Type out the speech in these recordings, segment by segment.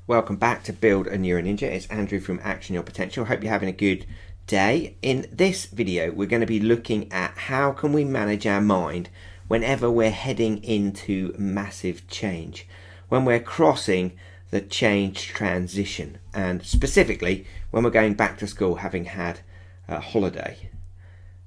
Welcome back to Build a NeuroNinja. It's Andrew from Action Your Potential. Hope you're having a good day. In this video, we're going to be looking at how can we manage our mind whenever we're heading into massive change, when we're crossing the change transition, and specifically when we're going back to school having had a holiday.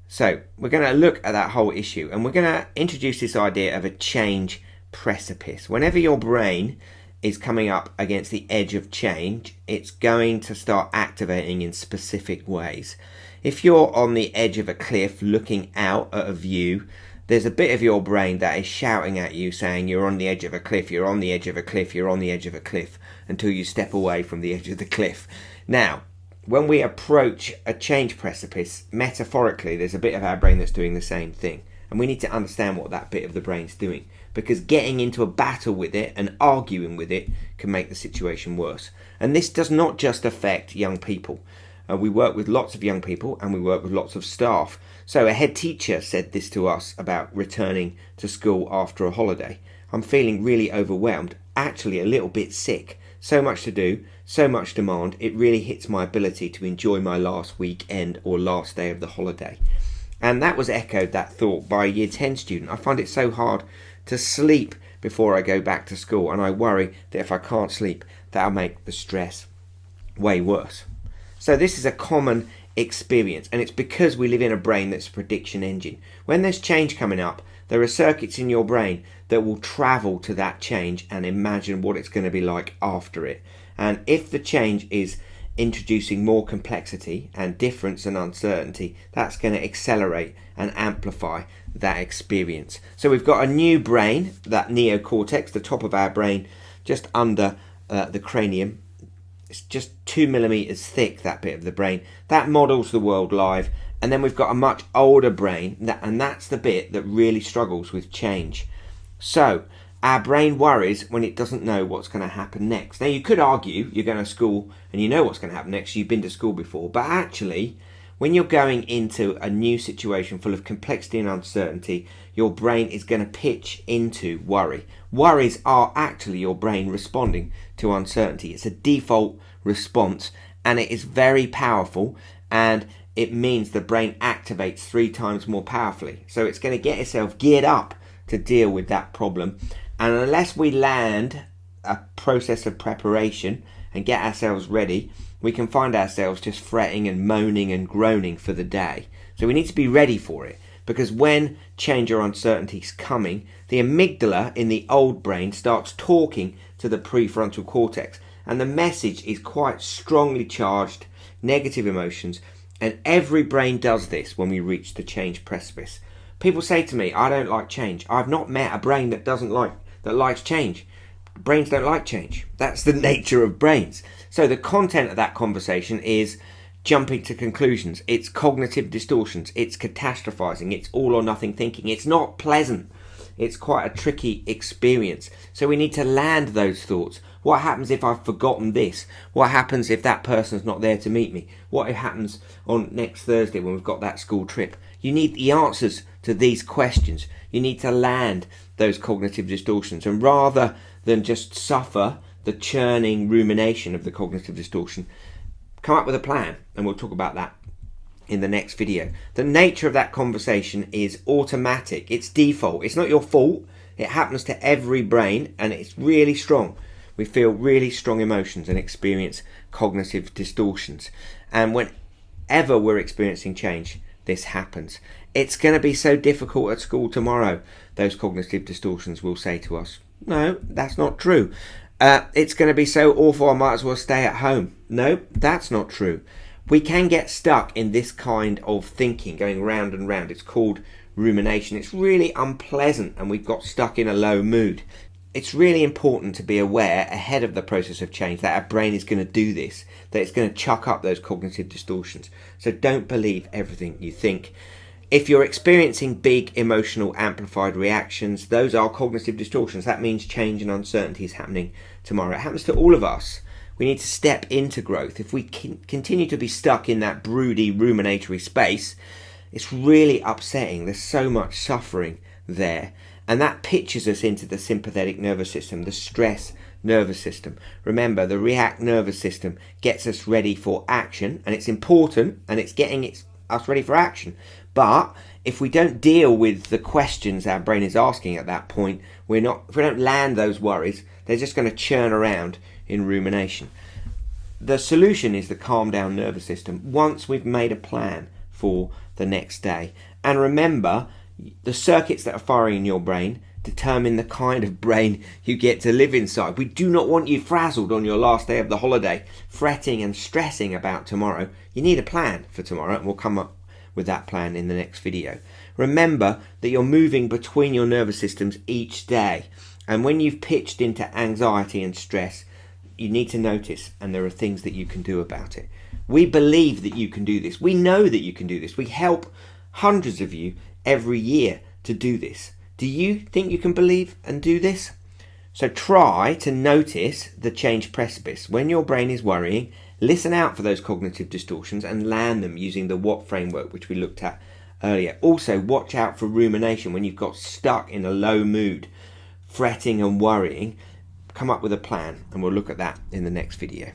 So we're going to look at that whole issue, and we're going to introduce this idea of a change precipice. Whenever your brain is coming up against the edge of change, it's going to start activating in specific ways. If you're on the edge of a cliff looking out at a view, there's a bit of your brain that is shouting at you saying you're on the edge of a cliff, you're on the edge of a cliff, you're on the edge of a cliff, until you step away from the edge of the cliff. Now, when we approach a change precipice, metaphorically, there's a bit of our brain that's doing the same thing. And we need to understand what that bit of the brain's doing, because getting into a battle with it and arguing with it can make the situation worse. And this does not just affect young people. We work with lots of young people and we work with lots of staff. So a head teacher said this to us about returning to school after a holiday. I'm feeling really overwhelmed, actually a little bit sick. So much to do, so much demand, it really hits my ability to enjoy my last weekend or last day of the holiday. And that was echoed, that thought, by a Year 10 student. I find it so hard to sleep before I go back to school, and I worry that if I can't sleep, that'll make the stress way worse. So this is a common experience, and it's because we live in a brain that's a prediction engine. When there's change coming up, there are circuits in your brain that will travel to that change and imagine what it's going to be like after it. And if the change is introducing more complexity and difference and uncertainty, that's going to accelerate and amplify that experience. So we've got a new brain, that neocortex, the top of our brain, just under the cranium. It's just 2 millimeters thick, that bit of the brain. That models the world live. And then we've got a much older brain, and that's the bit that really struggles with change. So our brain worries when it doesn't know what's going to happen next. Now, you could argue you're going to school and you know what's going to happen next. You've been to school before. But actually, when you're going into a new situation full of complexity and uncertainty, your brain is going to pitch into worry. Worries are actually your brain responding to uncertainty. It's a default response, and it is very powerful, and it means the brain activates 3 times more powerfully. So it's going to get itself geared up to deal with that problem. And unless we land a process of preparation and get ourselves ready, we can find ourselves just fretting and moaning and groaning for the day. So we need to be ready for it, because when change or uncertainty is coming, the amygdala in the old brain starts talking to the prefrontal cortex. And the message is quite strongly charged, negative emotions. And every brain does this when we reach the change precipice. People say to me, I don't like change. I've not met a brain that likes change. Brains don't like change. That's the nature of brains. So the content of that conversation is jumping to conclusions. It's cognitive distortions. It's catastrophizing. It's all or nothing thinking. It's not pleasant. It's quite a tricky experience. So we need to land those thoughts. What happens if I've forgotten this? What happens if that person's not there to meet me? What happens on next Thursday when we've got that school trip? You need the answers to these questions. You need to land those cognitive distortions. And rather than just suffer the churning rumination of the cognitive distortion, come up with a plan. And we'll talk about that in the next video. The nature of that conversation is automatic. It's default. It's not your fault. It happens to every brain, and it's really strong. We feel really strong emotions and experience cognitive distortions. And whenever we're experiencing change, this happens. It's going to be so difficult at school tomorrow, those cognitive distortions will say to us. No, that's not true. It's going to be so awful, I might as well stay at home. No, that's not true. We can get stuck in this kind of thinking, going round and round. It's called rumination. It's really unpleasant, and we've got stuck in a low mood. It's really important to be aware ahead of the process of change that our brain is going to do this, that it's going to chuck up those cognitive distortions. So don't believe everything you think. If you're experiencing big emotional amplified reactions, those are cognitive distortions. That means change and uncertainty is happening tomorrow. It happens to all of us. We need to step into growth. If we continue to be stuck in that broody, ruminatory space, it's really upsetting. There's so much suffering there. And that pitches us into the sympathetic nervous system, the stress nervous system. Remember, the react nervous system gets us ready for action, and it's important, and it's getting us ready for action. But if we don't deal with the questions our brain is asking at that point, if we don't land those worries, they're just going to churn around in rumination. The solution is the calm down nervous system once we've made a plan for the next day. And remember, the circuits that are firing in your brain determine the kind of brain you get to live inside. We do not want you frazzled on your last day of the holiday, fretting and stressing about tomorrow. You need a plan for tomorrow, and we'll come up with that plan in the next video. Remember that you're moving between your nervous systems each day, and when you've pitched into anxiety and stress, you need to notice, and there are things that you can do about it. We believe that you can do this. We know that you can do this. We help hundreds of you every year to do this. Do you think you can believe and do this? So try to notice the change precipice. When your brain is worrying, listen out for those cognitive distortions and land them using the WOT framework, which we looked at earlier. Also, watch out for rumination. When you've got stuck in a low mood, fretting and worrying, come up with a plan, and we'll look at that in the next video.